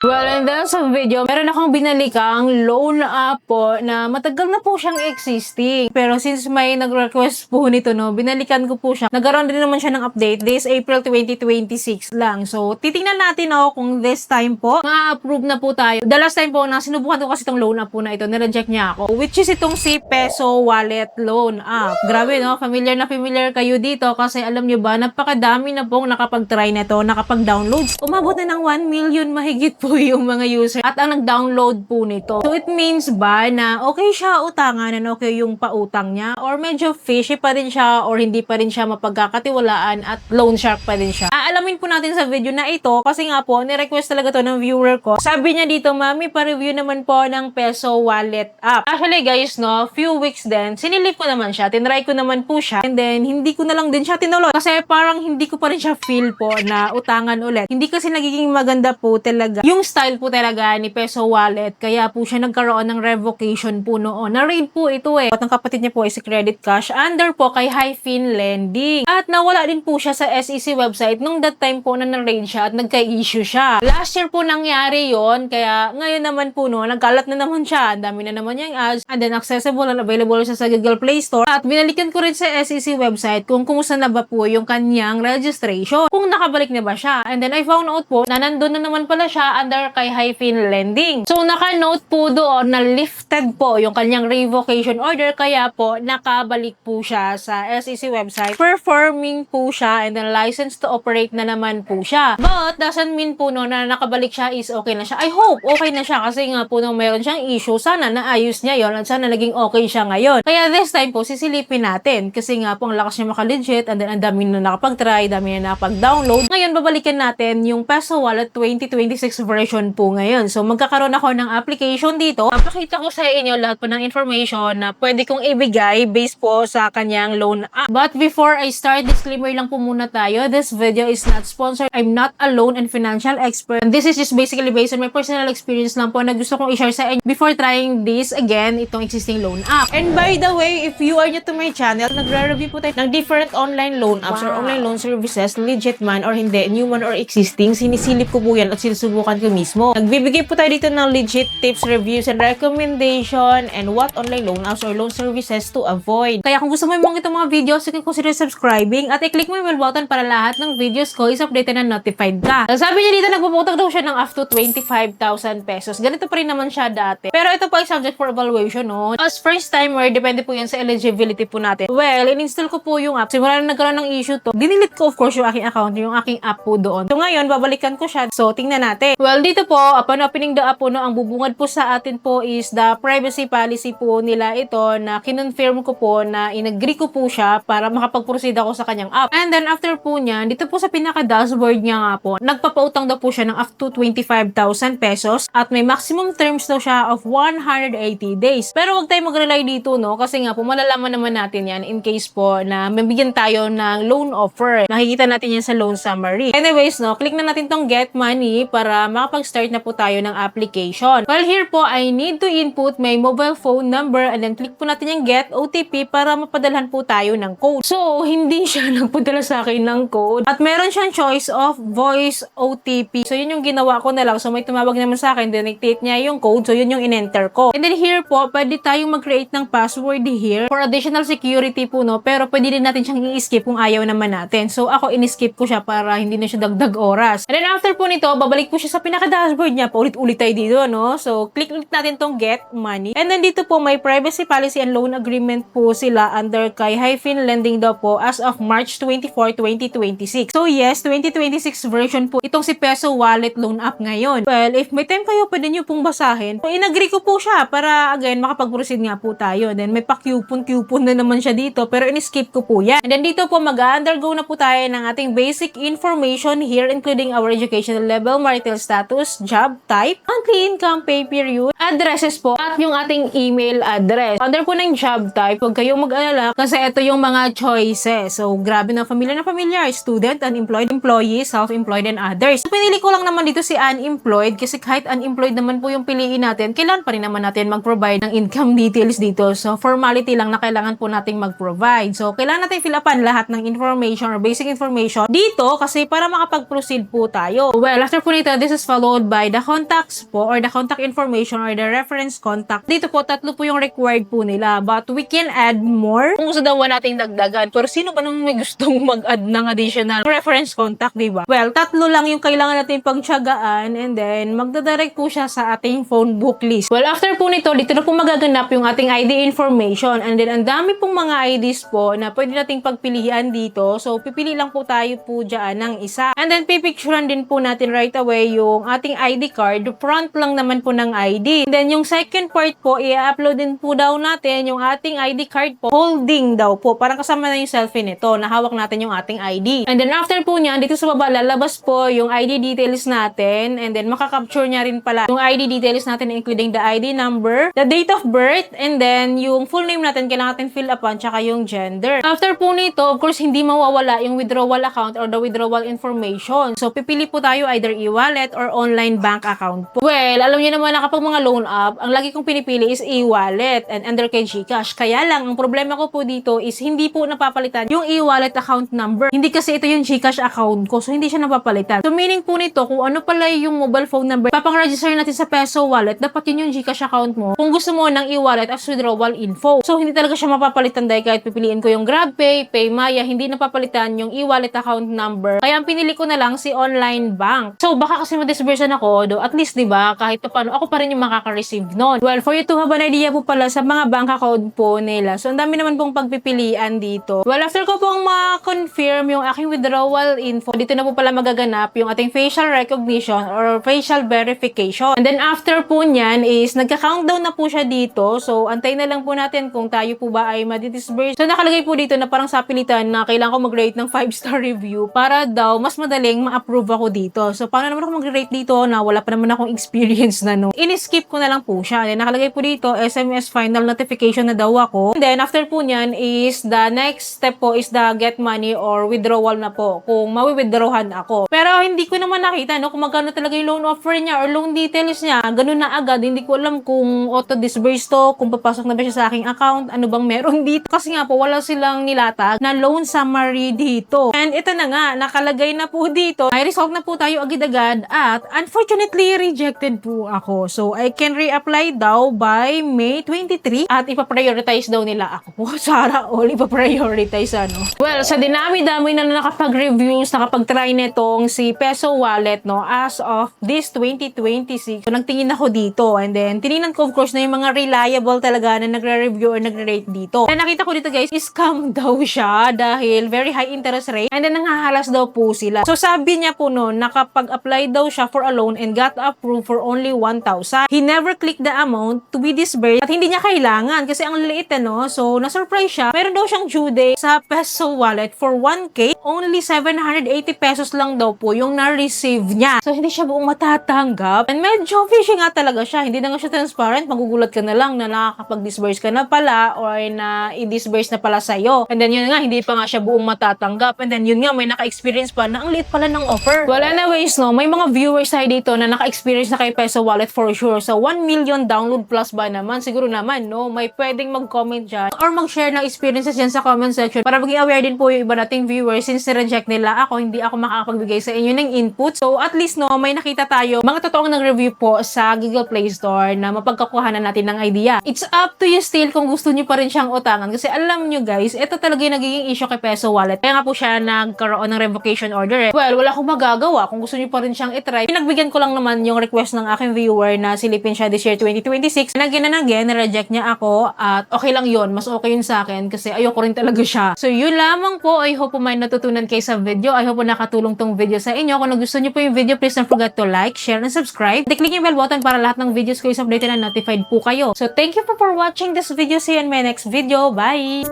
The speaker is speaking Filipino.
Well, and then sa video, meron akong binalikang loan app po na matagal na po siyang existing. Pero since may nag-request po nito, no, binalikan ko po siya. Nagkaroon din naman siya ng update. This April 2026 lang. So, titingnan natin kung this time po, ma-approve na po tayo. The last time po na sinubukan ko kasi itong loan app po na ito, nireject niya ako. Which is itong si Peso Wallet Loan App. Grabe, no? Familiar na familiar kayo dito kasi alam nyo ba, napakadami na pong nakapag-try na ito, nakapag-downloads. Umabot na ng 1 million mahigit po yung mga user at ang nag-download po nito. So it means ba na okay siya utangan and okay yung pautang niya or medyo fishy pa rin siya or hindi pa rin siya mapagkakatiwalaan at loan shark pa rin siya. Aalamin po natin sa video na ito kasi nga po ni-request talaga to ng viewer ko. Sabi niya dito, Mami, pa-review naman po ng Peso Wallet app. Actually guys, no, few weeks din, sinilip ko naman siya, tinry ko naman po siya and then hindi ko na lang din siya tinuloy kasi parang hindi ko pa rin siya feel po na utangan ulit. Hindi kasi nagiging maganda po talaga yung style po talaga ni Peso Wallet. Kaya po siya nagkaroon ng revocation po noon. Na-raid po ito At ang kapatid niya po ay si Credit Cash under po kay Hyphen Lending. At nawala din po siya sa SEC website nung that time po na na-raid siya at nagka-issue siya. Last year po nangyari yon kaya ngayon naman po nagkalat na naman siya. Ang dami na naman yung ads and then accessible and available siya sa Google Play Store. At binalikan ko rin sa SEC website kung kumusta na ba po yung kanyang registration. Kung nakabalik na ba siya. And then I found out po na nandun na naman pala siya under kay Hyphen Lending. So, naka-note po doon na lifted po yung kanyang revocation order kaya po nakabalik po siya sa SEC website. Performing po siya and then licensed to operate na naman po siya. But, doesn't mean po na nakabalik siya is okay na siya. I hope okay na siya kasi nga po meron siyang issue. Sana naayos niya yon at sana naging okay siya ngayon. Kaya this time po, sisilipin natin kasi nga po ang lakas niya maka-legit and then ang dami na nakapag-try, dami na nakapag-download. Ngayon, babalikan natin yung Peso Wallet 2026 version po ngayon. So, magkakaroon ako ng application dito. Papakita ko sa inyo lahat po ng information na pwede kong ibigay based po sa kanyang loan app. But before I start, disclaimer lang po muna tayo. This video is not sponsored. I'm not a loan and financial expert. And this is just basically based on my personal experience lang po na gusto kong i-share sa inyo before trying this again, itong existing loan app. And by the way, if you are new to my channel, nagre-review po tayo ng different online loan apps or online loan services, legit man or hindi, new man or existing, sinisilip ko po yan at sinusubukan ko mismo. Nagbibigay po tayo dito ng legit tips, reviews, and recommendation and what online loan apps or loan services to avoid. Kaya kung gusto mo yung itong mga videos, you can consider subscribing at i-click mo yung bell button para lahat ng videos ko is updated na notified ka. Sabi niya dito, nagpuputang daw siya ng up to 25,000 pesos. Ganito pa rin naman siya dati. Pero ito pa ay subject for evaluation, no? As first timer, depende po yan sa eligibility po natin. Well, in-install ko po yung app. Simula na nagkaroon ng issue to, dinilit ko of course yung aking account, yung aking app po doon. So ngayon, babalikan ko siya. So, tingnan natin. Well, dito po, upon opening the app po, ang bubungad po sa atin po is the privacy policy po nila ito na kinonfirm ko po na inagree ko po siya para makapag-proceed ako sa kanyang app. And then after po niya, dito po sa pinaka-dashboard niya nga po, nagpapautang daw po siya ng up to 25,000 pesos at may maximum terms daw siya of 180 days. Pero wag tayo mag-rely dito, no? Kasi nga po, malalaman naman natin yan in case po na mabigyan tayo ng loan offer. Nakikita natin yan sa loan summary. Anyways, no, click na natin tong get money para makapag-start na po tayo ng application. Well, here po, I need to input my mobile phone number and then click po natin yung get OTP para mapadalhan po tayo ng code. So, hindi siya nagpadala sa akin ng code. At meron siyang choice of voice OTP. So, yun yung ginawa ko na lang. So, may tumawag naman sa akin, dinectate niya yung code. So, yun yung in-enter ko. And then here po, pwede tayong mag-create ng password here for additional security po, no? Pero pwede din natin siyang i-skip kung ayaw naman natin. So, ako in-skip ko siya para hindi na siya dagdag oras. And then after po nito, babalik po siya sa pinaka-dashboard niya. Paulit-ulit tayo dito, no? So, click ulit natin tong get money. And then dito po, may privacy policy and loan agreement po sila under kay Hyphen Lending daw po as of March 24, 2026. So, yes, 2026 version po itong si Peso Wallet Loan App ngayon. Well, if may time kayo, pwede nyo pong basahin. So, in-agree ko po siya para, again, makapag-proceed nga po tayo. Then, may pa-coupon na naman siya dito, pero in-skip ko po yan. And then, dito po, mag-undergo na po tayo ng ating basic information here, including our educational level, marital status, job type, monthly income, pay period, addresses po, at yung ating email address. Under po ng job type, huwag kayong mag-alala kasi ito yung mga choices. So, grabe na familiar, student, unemployed, employee, self-employed, and others. So, pinili ko lang naman dito si unemployed kasi kahit unemployed naman po yung piliin natin, kailangan pa rin naman natin mag-provide ng income details dito. So, formality lang na kailangan po nating mag-provide. So, kailangan natin fill upan lahat ng information or basic information dito kasi para makapag-proceed po tayo. Well, after po nito, this is followed by the contacts po or the contact information or the reference contact. Dito po, 3 po yung required po nila. But we can add more kung gusto daw nating dagdagan. Pero sino ba naman may gustong mag-add ng additional reference contact, diba? Well, 3 lang yung kailangan natin pagtiyagaan and then magdadirect po siya sa ating phone book list. Well, after po nito, dito na po magaganap yung ating ID information and then ang dami pong mga IDs po na pwede nating pagpilian dito. So, pipili lang po tayo po dyan ng isa. And then, pipicturean din po natin right away yung ating ID card. Front lang naman po ng ID. And then, yung second part po, i-upload din po daw natin yung ating ID card po. Holding daw po. Parang kasama na yung selfie nito. Nahawak natin yung ating ID. And then, after po niyan, dito sa baba, lalabas po yung ID details natin. And then, makakapture niya rin pala yung ID details natin including the ID number, the date of birth, and then, yung full name natin, kailangan natin fill upan, tsaka yung gender. After po nito, of course, hindi mawawala yung withdrawal account or the withdrawal information. So, pipili po tayo either e-wallet or online bank account po. Well, alam niyo naman na kapag mga loan app, ang lagi kong pinipili is e-wallet and under kay GCash. Kaya lang, ang problema ko po dito is hindi po napapalitan yung e-wallet account number. Hindi kasi ito yung GCash account ko, so hindi siya napapalitan. So, meaning po nito, kung ano pala yung mobile phone number, papang-register natin sa Peso Wallet, dapat yun yung GCash account mo. Kung gusto mo ng e-wallet as withdrawal info. So, hindi talaga siya mapapalitan dahil kahit pipiliin ko yung GrabPay, PayMaya, hindi napapalitan yung e-wallet account number. Kaya ang pinili ko na lang si online bank. So, baka kasi ma-disbursean ako, do at least, diba, kahit paano, ako pa rin yung makaka-receive nun. Well, for you to have an idea po pala sa mga bank account po nila. So, ang dami naman pong pagpipilian dito. Well, after ko pong ma-confirm yung aking withdrawal info, dito na po pala magaganap yung ating facial recognition or facial verification. And then, after po nyan is, nagka-countdown na po siya dito. So, antay na lang po natin kung tayo po ba ay ma-disburse. So, nakalagay po dito na parang sa pilitan na kailangan ko mag-rate ng 5-star review para daw mas madaling ma-approve ako dito. So, paano naman ako mag-rate dito na wala pa naman akong experience na no? In-skip ko na lang po siya. Then, nakalagay po dito, SMS final notification na daw ako. And then, after po nyan is, the next step po is the get money or withdrawal na po. Kung mawi-withdrawhan ako. Pero, hindi ko naman nakita, no? Kung magkano talaga yung loan offer niya or loan details niya. Ganun na agad. Hindi ko alam kung auto-disburse to, kung papasok na ba siya sa aking account, ano bang meron dito. Kasi nga po, wala silang nilatag na loan summary dito. And ito na nga, nakalagay na po dito. May result na po tayo agad-agad at unfortunately, rejected po ako. So, I can reapply daw by May 23 at ipaprioritize daw nila ako po. Sana all ipaprioritize ano. Well, sa dinami-dami na nakapag-reviews, nakapag-try netong si Peso Wallet, no, as of this 2026. So, nagtingin ako dito and then, tinignan ko of course na yung mga reliable talaga na nagre-review or nagre-rate dito. And nakita ko dito guys, scam daw siya dahil very high interest rate and then nanghahalas daw po sila. So sabi niya po noon, nakapag-apply daw siya for a loan and got approved for only 1,000. He never clicked the amount to be disbursed at hindi niya kailangan kasi ang liit no. So na-surprise siya. Meron daw siyang due date sa Peso Wallet for 1K. Only 780 pesos lang daw po yung na-receive niya. So hindi siya buong matatanggap. And medyo fishy nga talaga siya. Hindi na nga siya transparent. Magugulat ka na lang na nakakapag-disburse ka na pala or na i-disburse na pala sa'yo. And then yun nga, hindi pa nga siya buong matatanggap. And then yun nga, may naka-experience pa na ang liit pala ng offer. Well, anyways, no, may mga viewers tayo dito na naka-experience na kay Peso Wallet for sure. So, 1 million download plus ba naman? Siguro naman, no? May pwedeng mag-comment dyan or mag-share ng experiences dyan sa comment section para maging aware din po yung iba nating viewers since na-reject nila ako, hindi ako makakapagbigay sa inyo ng input. So, at least, no, may nakita tayo mga totoong nag-review po sa Google Play Store na mapagkakuhanan natin ng idea. It's up to you still kung gusto niyo pa rin siyang utangan kasi alam niyo guys, ito talaga yung nagiging issue kay Peso Wallet. Kaya nga po siya nagkaroon ng revocation order. Well, wala akong magagawa kung gusto niyo pa rin siyang itry. Pinagbigyan ko lang naman yung request ng aking viewer na silipin siya this year 2026. Again and again, reject niya ako at okay lang yun. Mas okay yun sa akin kasi ayoko rin talaga siya. So yun lamang po. I hope po may natutunan kayo sa video. I hope po nakatulong tong video sa inyo. Kung nagustuhan niyo po yung video, please don't forget to like, share, and subscribe. Click yung bell button para lahat ng videos ko is updated and notified po kayo. So thank you for watching this video. See you in my next video. Bye!